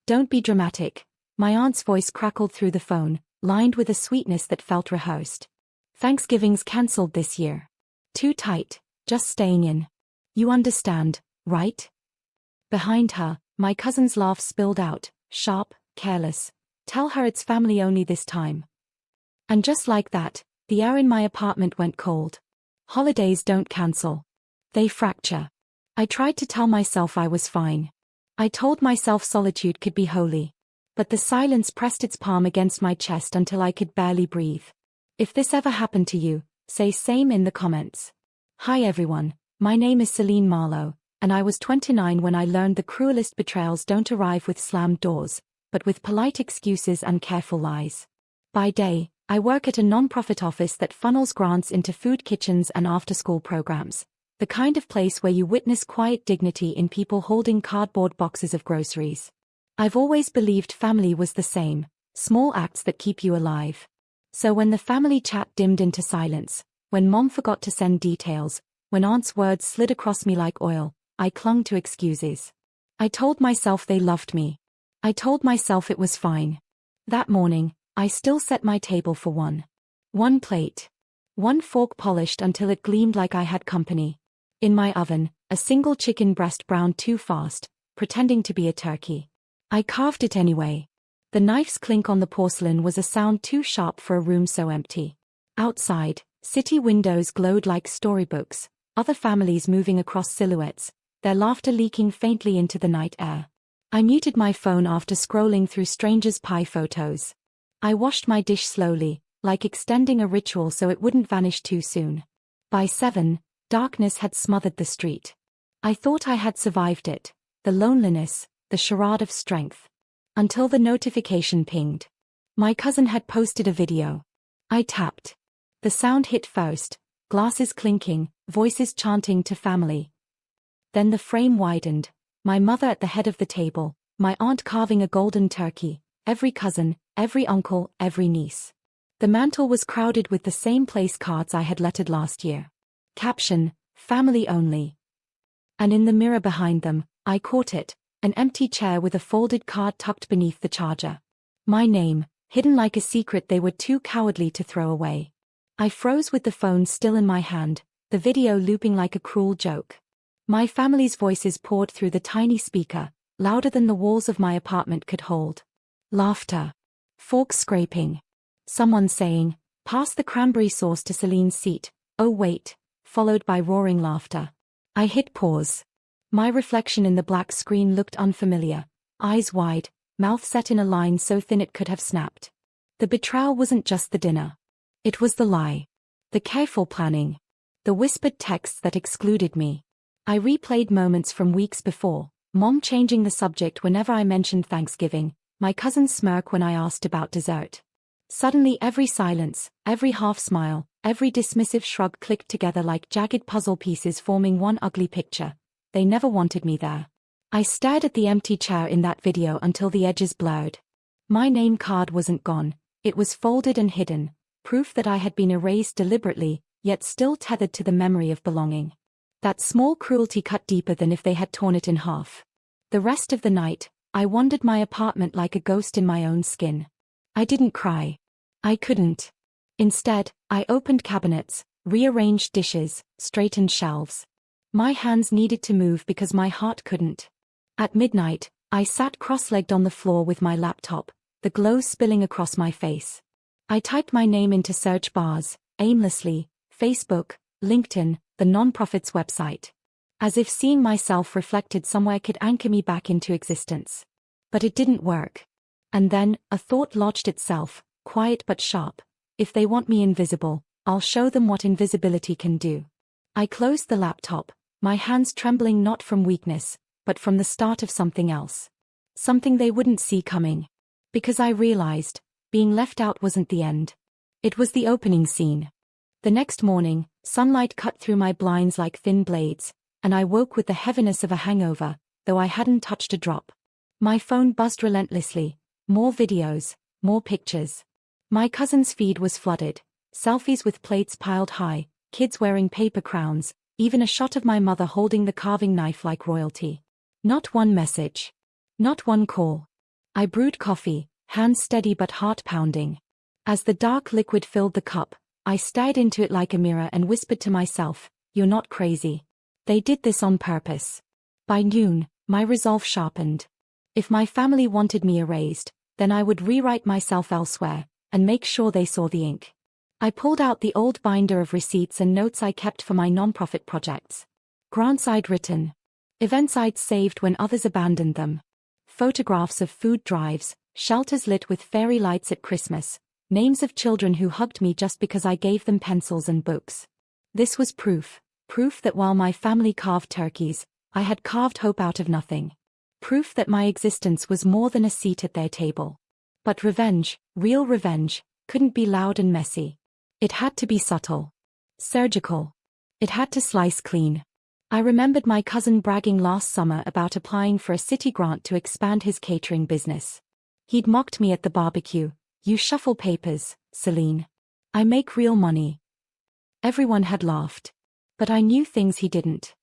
Don't be dramatic. My aunt's voice crackled through the phone, lined with a sweetness that felt rehearsed. Thanksgiving's cancelled this year. Too tight, just staying in. You understand, right? Behind her, my cousin's laugh spilled out, sharp, careless. Tell her it's family only this time. And just like that, the air in my apartment went cold. Holidays don't cancel. They fracture. I tried to tell myself I was fine. I told myself solitude could be holy. But the silence pressed its palm against my chest until I could barely breathe. If this ever happened to you, say same in the comments. Hi everyone, my name is Celine Marlowe, and I was 29 when I learned the cruelest betrayals don't arrive with slammed doors, but with polite excuses and careful lies. By day, I work at a non-profit office that funnels grants into food kitchens and after-school programs, the kind of place where you witness quiet dignity in people holding cardboard boxes of groceries. I've always believed family was the same, small acts that keep you alive. So when the family chat dimmed into silence, when mom forgot to send details, when aunt's words slid across me like oil, I clung to excuses. I told myself they loved me. I told myself it was fine. That morning, I still set my table for one. One plate. One fork polished until it gleamed like I had company. In my oven, a single chicken breast browned too fast, pretending to be a turkey. I carved it anyway. The knife's clink on the porcelain was a sound too sharp for a room so empty. Outside, city windows glowed like storybooks, other families moving across silhouettes, their laughter leaking faintly into the night air. I muted my phone after scrolling through strangers' pie photos. I washed my dish slowly, like extending a ritual so it wouldn't vanish too soon. By 7, darkness had smothered the street. I thought I had survived it, the loneliness, the charade of strength. Until the notification pinged. My cousin had posted a video. I tapped. The sound hit first, glasses clinking, voices chanting to family. Then the frame widened, my mother at the head of the table, my aunt carving a golden turkey, every cousin, every uncle, every niece. The mantle was crowded with the same place cards I had lettered last year. Caption, family only. And in the mirror behind them, I caught it. An empty chair with a folded card tucked beneath the charger. My name, hidden like a secret they were too cowardly to throw away. I froze with the phone still in my hand, the video looping like a cruel joke. My family's voices poured through the tiny speaker, louder than the walls of my apartment could hold. Laughter. Forks scraping. Someone saying, "Pass the cranberry sauce to Celine's seat, oh wait," followed by roaring laughter. I hit pause. My reflection in the black screen looked unfamiliar, eyes wide, mouth set in a line so thin it could have snapped. The betrayal wasn't just the dinner. It was the lie. The careful planning. The whispered texts that excluded me. I replayed moments from weeks before, mom changing the subject whenever I mentioned Thanksgiving, my cousin's smirk when I asked about dessert. Suddenly every silence, every half-smile, every dismissive shrug clicked together like jagged puzzle pieces forming one ugly picture. They never wanted me there. I stared at the empty chair in that video until the edges blurred. My name card wasn't gone, it was folded and hidden, proof that I had been erased deliberately, yet still tethered to the memory of belonging. That small cruelty cut deeper than if they had torn it in half. The rest of the night, I wandered my apartment like a ghost in my own skin. I didn't cry. I couldn't. Instead, I opened cabinets, rearranged dishes, straightened shelves. My hands needed to move because my heart couldn't. At midnight, I sat cross-legged on the floor with my laptop, the glow spilling across my face. I typed my name into search bars, aimlessly, Facebook, LinkedIn, the non-profit's website. As if seeing myself reflected somewhere could anchor me back into existence. But it didn't work. And then, a thought lodged itself, quiet but sharp. If they want me invisible, I'll show them what invisibility can do. I closed the laptop, my hands trembling not from weakness, but from the start of something else. Something they wouldn't see coming. Because I realized, being left out wasn't the end. It was the opening scene. The next morning, sunlight cut through my blinds like thin blades, and I woke with the heaviness of a hangover, though I hadn't touched a drop. My phone buzzed relentlessly, more videos, more pictures. My cousin's feed was flooded, selfies with plates piled high, kids wearing paper crowns, even a shot of my mother holding the carving knife like royalty. Not one message. Not one call. I brewed coffee, hands steady but heart pounding. As the dark liquid filled the cup, I stared into it like a mirror and whispered to myself, "You're not crazy. They did this on purpose." By noon, my resolve sharpened. If my family wanted me erased, then I would rewrite myself elsewhere, and make sure they saw the ink. I pulled out the old binder of receipts and notes I kept for my nonprofit projects. Grants I'd written. Events I'd saved when others abandoned them. Photographs of food drives, shelters lit with fairy lights at Christmas, names of children who hugged me just because I gave them pencils and books. This was proof that while my family carved turkeys, I had carved hope out of nothing. Proof that my existence was more than a seat at their table. But revenge, real revenge, couldn't be loud and messy. It had to be subtle. Surgical. It had to slice clean. I remembered my cousin bragging last summer about applying for a city grant to expand his catering business. He'd mocked me at the barbecue. "You shuffle papers, Celine. I make real money." Everyone had laughed. But I knew things he didn't.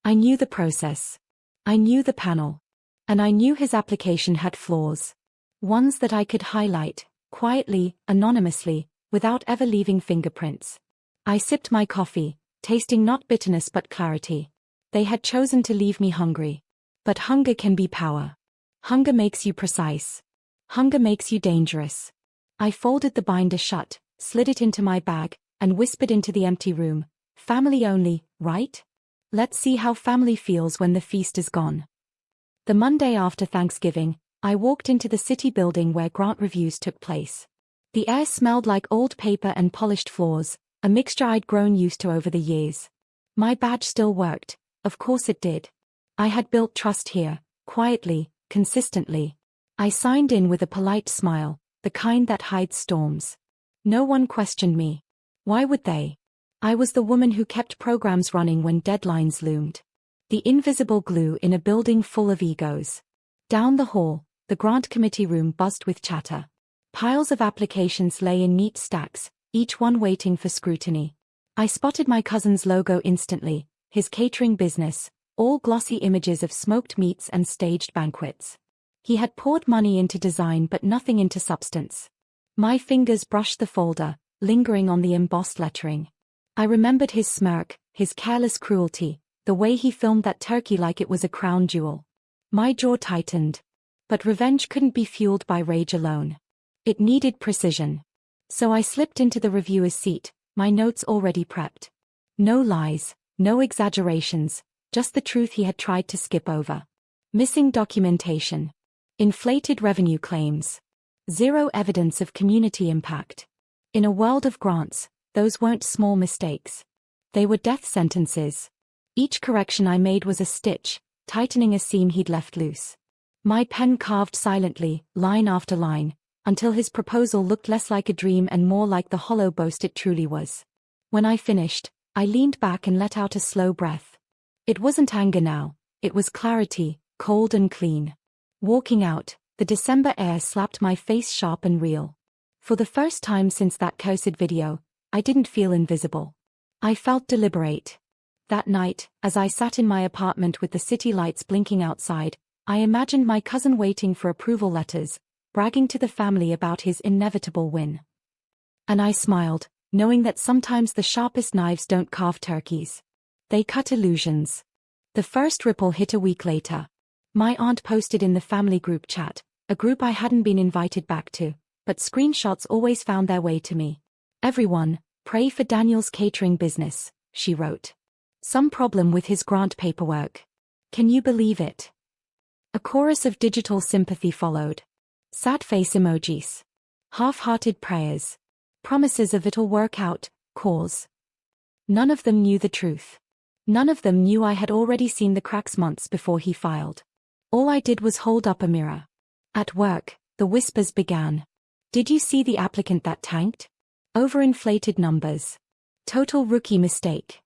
I knew the process. I knew the panel. And I knew his application had flaws. Ones that I could highlight, quietly, anonymously, without ever leaving fingerprints. I sipped my coffee, tasting not bitterness but clarity. They had chosen to leave me hungry. But hunger can be power. Hunger makes you precise. Hunger makes you dangerous. I folded the binder shut, slid it into my bag, and whispered into the empty room, "Family only, right? Let's see how family feels when the feast is gone." The Monday after Thanksgiving, I walked into the city building where grant reviews took place. The air smelled like old paper and polished floors, a mixture I'd grown used to over the years. My badge still worked, of course it did. I had built trust here, quietly, consistently. I signed in with a polite smile, the kind that hides storms. No one questioned me. Why would they? I was the woman who kept programs running when deadlines loomed. The invisible glue in a building full of egos. Down the hall, the grant committee room buzzed with chatter. Piles of applications lay in neat stacks, each one waiting for scrutiny. I spotted my cousin's logo instantly, his catering business, all glossy images of smoked meats and staged banquets. He had poured money into design but nothing into substance. My fingers brushed the folder, lingering on the embossed lettering. I remembered his smirk, his careless cruelty, the way he filmed that turkey like it was a crown jewel. My jaw tightened. But revenge couldn't be fueled by rage alone. It needed precision. So I slipped into the reviewer's seat, my notes already prepped. No lies, no exaggerations, just the truth he had tried to skip over. Missing documentation. Inflated revenue claims. Zero evidence of community impact. In a world of grants, those weren't small mistakes. They were death sentences. Each correction I made was a stitch, tightening a seam he'd left loose. My pen carved silently, line after line, until his proposal looked less like a dream and more like the hollow boast it truly was. When I finished, I leaned back and let out a slow breath. It wasn't anger now, it was clarity, cold and clean. Walking out, the December air slapped my face sharp and real. For the first time since that cursed video, I didn't feel invisible. I felt deliberate. That night, as I sat in my apartment with the city lights blinking outside, I imagined my cousin waiting for approval letters, bragging to the family about his inevitable win. And I smiled, knowing that sometimes the sharpest knives don't carve turkeys. They cut illusions. The first ripple hit a week later. My aunt posted in the family group chat, a group I hadn't been invited back to, but screenshots always found their way to me. "Everyone, pray for Daniel's catering business," she wrote. "Some problem with his grant paperwork. Can you believe it?" A chorus of digital sympathy followed. Sad face emojis. Half-hearted prayers. Promises of it'll work out, cause. None of them knew the truth. None of them knew I had already seen the cracks months before he filed. All I did was hold up a mirror. At work, the whispers began. "Did you see the applicant that tanked? Overinflated numbers. Total rookie mistake."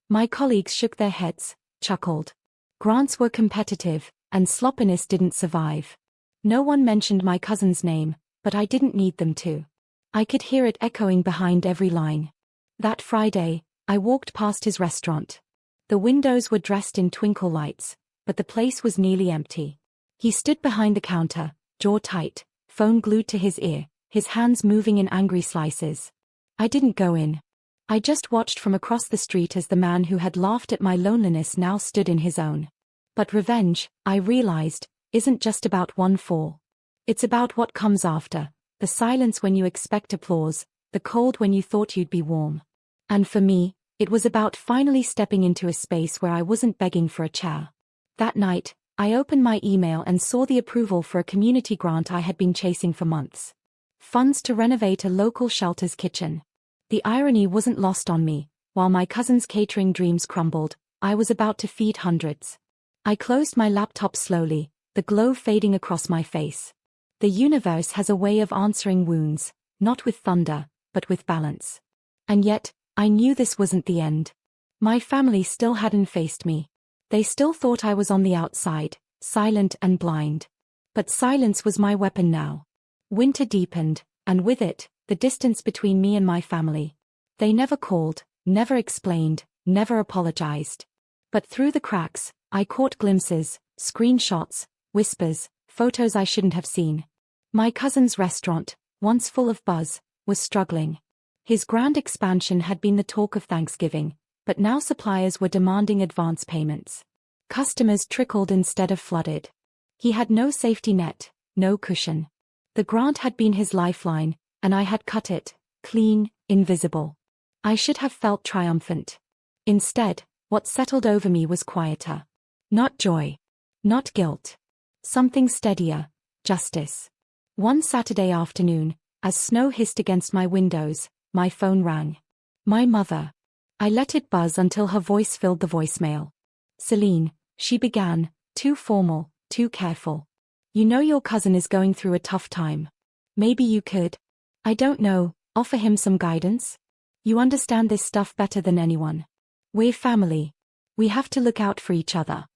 My colleagues shook their heads, chuckled. Grants were competitive, and sloppiness didn't survive. No one mentioned my cousin's name, but I didn't need them to. I could hear it echoing behind every line. That Friday, I walked past his restaurant. The windows were dressed in twinkle lights, but the place was nearly empty. He stood behind the counter, jaw tight, phone glued to his ear, his hands moving in angry slices. I didn't go in. I just watched from across the street as the man who had laughed at my loneliness now stood in his own. But revenge, I realized, isn't just about one fall. It's about what comes after, the silence when you expect applause, the cold when you thought you'd be warm. And for me, it was about finally stepping into a space where I wasn't begging for a chair. That night, I opened my email and saw the approval for a community grant I had been chasing for months. Funds to renovate a local shelter's kitchen. The irony wasn't lost on me. While my cousin's catering dreams crumbled, I was about to feed hundreds. I closed my laptop slowly, the glow fading across my face. The universe has a way of answering wounds, not with thunder, but with balance. And yet, I knew this wasn't the end. My family still hadn't faced me. They still thought I was on the outside, silent and blind. But silence was my weapon now. Winter deepened, and with it, the distance between me and my family. They never called, never explained, never apologized. But through the cracks, I caught glimpses, screenshots, whispers, photos I shouldn't have seen. My cousin's restaurant, once full of buzz, was struggling. His grand expansion had been the talk of Thanksgiving, but now suppliers were demanding advance payments. Customers trickled instead of flooded. He had no safety net, no cushion. The grant had been his lifeline, and I had cut it, clean, invisible. I should have felt triumphant. Instead, what settled over me was quieter. Not joy. Not guilt. Something steadier, justice. One Saturday afternoon, as snow hissed against my windows, my phone rang. My mother. I let it buzz until her voice filled the voicemail. "Celine," she began, too formal, too careful. "You know your cousin is going through a tough time. Maybe you could, I don't know, offer him some guidance? You understand this stuff better than anyone. We're family. We have to look out for each other."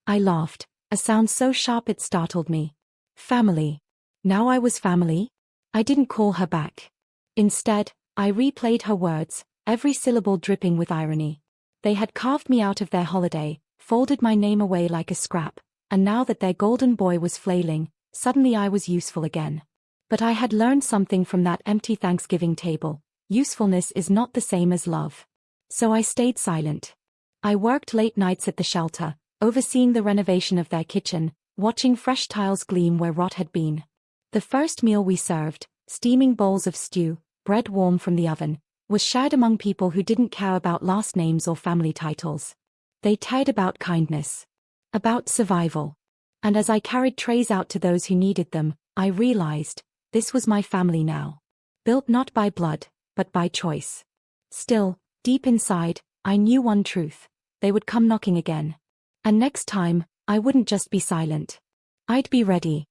I laughed, a sound so sharp it startled me. Family. Now I was family? I didn't call her back. Instead, I replayed her words, every syllable dripping with irony. They had carved me out of their holiday, folded my name away like a scrap, and now that their golden boy was flailing, suddenly I was useful again. But I had learned something from that empty Thanksgiving table. Usefulness is not the same as love. So I stayed silent. I worked late nights at the shelter, overseeing the renovation of their kitchen, watching fresh tiles gleam where rot had been. The first meal we served, steaming bowls of stew, bread warm from the oven, was shared among people who didn't care about last names or family titles. They cared about kindness. About survival. And as I carried trays out to those who needed them, I realized, this was my family now. Built not by blood, but by choice. Still, deep inside, I knew one truth. They would come knocking again. And next time, I wouldn't just be silent. I'd be ready.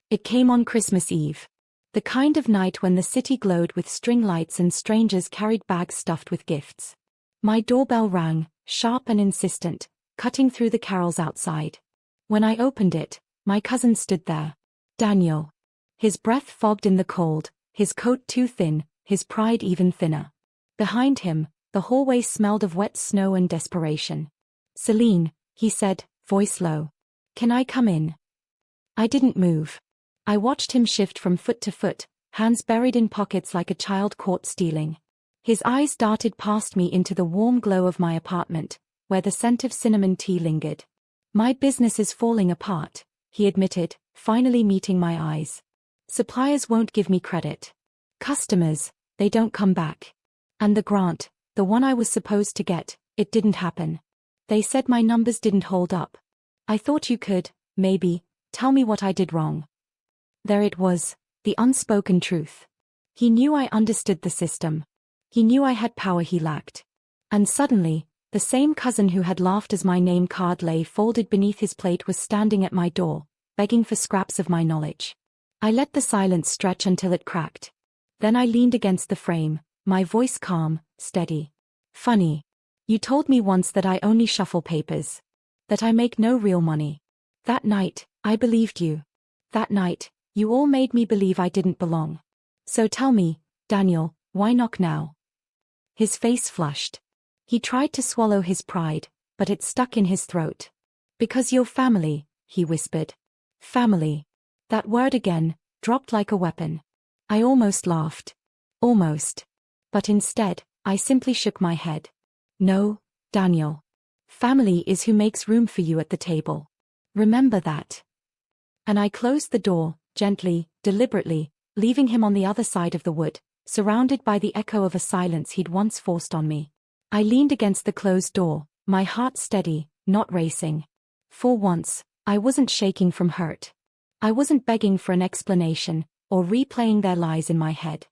It came on Christmas Eve. The kind of night when the city glowed with string lights and strangers carried bags stuffed with gifts. My doorbell rang, sharp and insistent, cutting through the carols outside. When I opened it, my cousin stood there. Daniel. His breath fogged in the cold, his coat too thin, his pride even thinner. Behind him, the hallway smelled of wet snow and desperation. "Celine," he said, voice low. "Can I come in?" I didn't move. I watched him shift from foot to foot, hands buried in pockets like a child caught stealing. His eyes darted past me into the warm glow of my apartment, where the scent of cinnamon tea lingered. "My business is falling apart," he admitted, finally meeting my eyes. "Suppliers won't give me credit. Customers, they don't come back. And the grant, the one I was supposed to get, it didn't happen. They said my numbers didn't hold up. I thought you could, maybe, tell me what I did wrong." There it was, the unspoken truth. He knew I understood the system. He knew I had power he lacked. And suddenly, the same cousin who had laughed as my name card lay folded beneath his plate was standing at my door, begging for scraps of my knowledge. I let the silence stretch until it cracked. Then I leaned against the frame, my voice calm, steady. "Funny. You told me once that I only shuffle papers. That I make no real money. That night, I believed you. That night, you all made me believe I didn't belong. So tell me, Daniel, why knock now?" His face flushed. He tried to swallow his pride, but it stuck in his throat. "Because you're family," he whispered. "Family. That word again, dropped like a weapon. I almost laughed. Almost. But instead, I simply shook my head. No, Daniel. Family is who makes room for you at the table. Remember that. And I closed the door, gently, deliberately, leaving him on the other side of the wood, surrounded by the echo of a silence he'd once forced on me. I leaned against the closed door, my heart steady, not racing. For once, I wasn't shaking from hurt. I wasn't begging for an explanation, or replaying their lies in my head.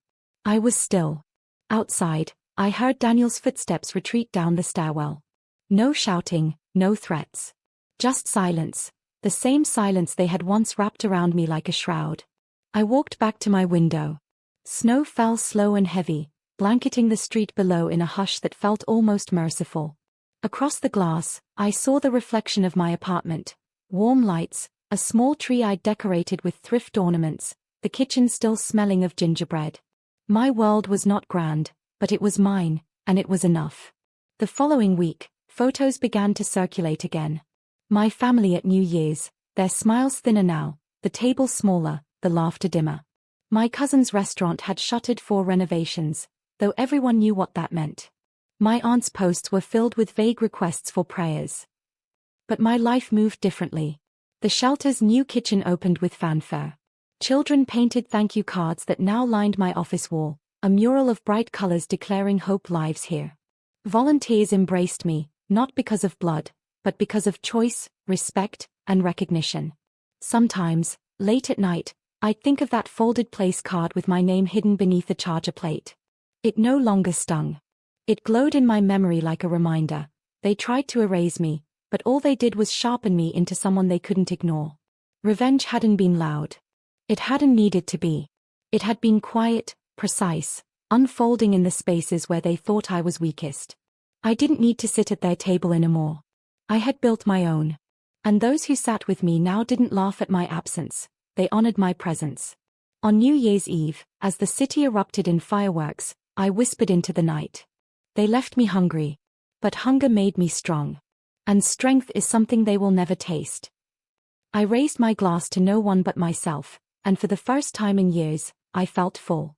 I was still. Outside, I heard Daniel's footsteps retreat down the stairwell. No shouting, no threats. Just silence, the same silence they had once wrapped around me like a shroud. I walked back to my window. Snow fell slow and heavy, blanketing the street below in a hush that felt almost merciful. Across the glass, I saw the reflection of my apartment. Warm lights, a small tree I'd decorated with thrift ornaments, the kitchen still smelling of gingerbread. My world was not grand, but it was mine, and it was enough. The following week, photos began to circulate again. My family at New Year's, their smiles thinner now, the table smaller, the laughter dimmer. My cousin's restaurant had shuttered for renovations, though everyone knew what that meant. My aunt's posts were filled with vague requests for prayers. But my life moved differently. The shelter's new kitchen opened with fanfare. Children painted thank you cards that now lined my office wall, a mural of bright colors declaring hope lives here. Volunteers embraced me, not because of blood, but because of choice, respect, and recognition. Sometimes, late at night, I'd think of that folded place card with my name hidden beneath the charger plate. It no longer stung. It glowed in my memory like a reminder. They tried to erase me, but all they did was sharpen me into someone they couldn't ignore. Revenge hadn't been loud. It hadn't needed to be. It had been quiet, precise, unfolding in the spaces where they thought I was weakest. I didn't need to sit at their table anymore. I had built my own. And those who sat with me now didn't laugh at my absence, they honored my presence. On New Year's Eve, as the city erupted in fireworks, I whispered into the night. They left me hungry. But hunger made me strong. And strength is something they will never taste. I raised my glass to no one but myself, and for the first time in years, I felt full.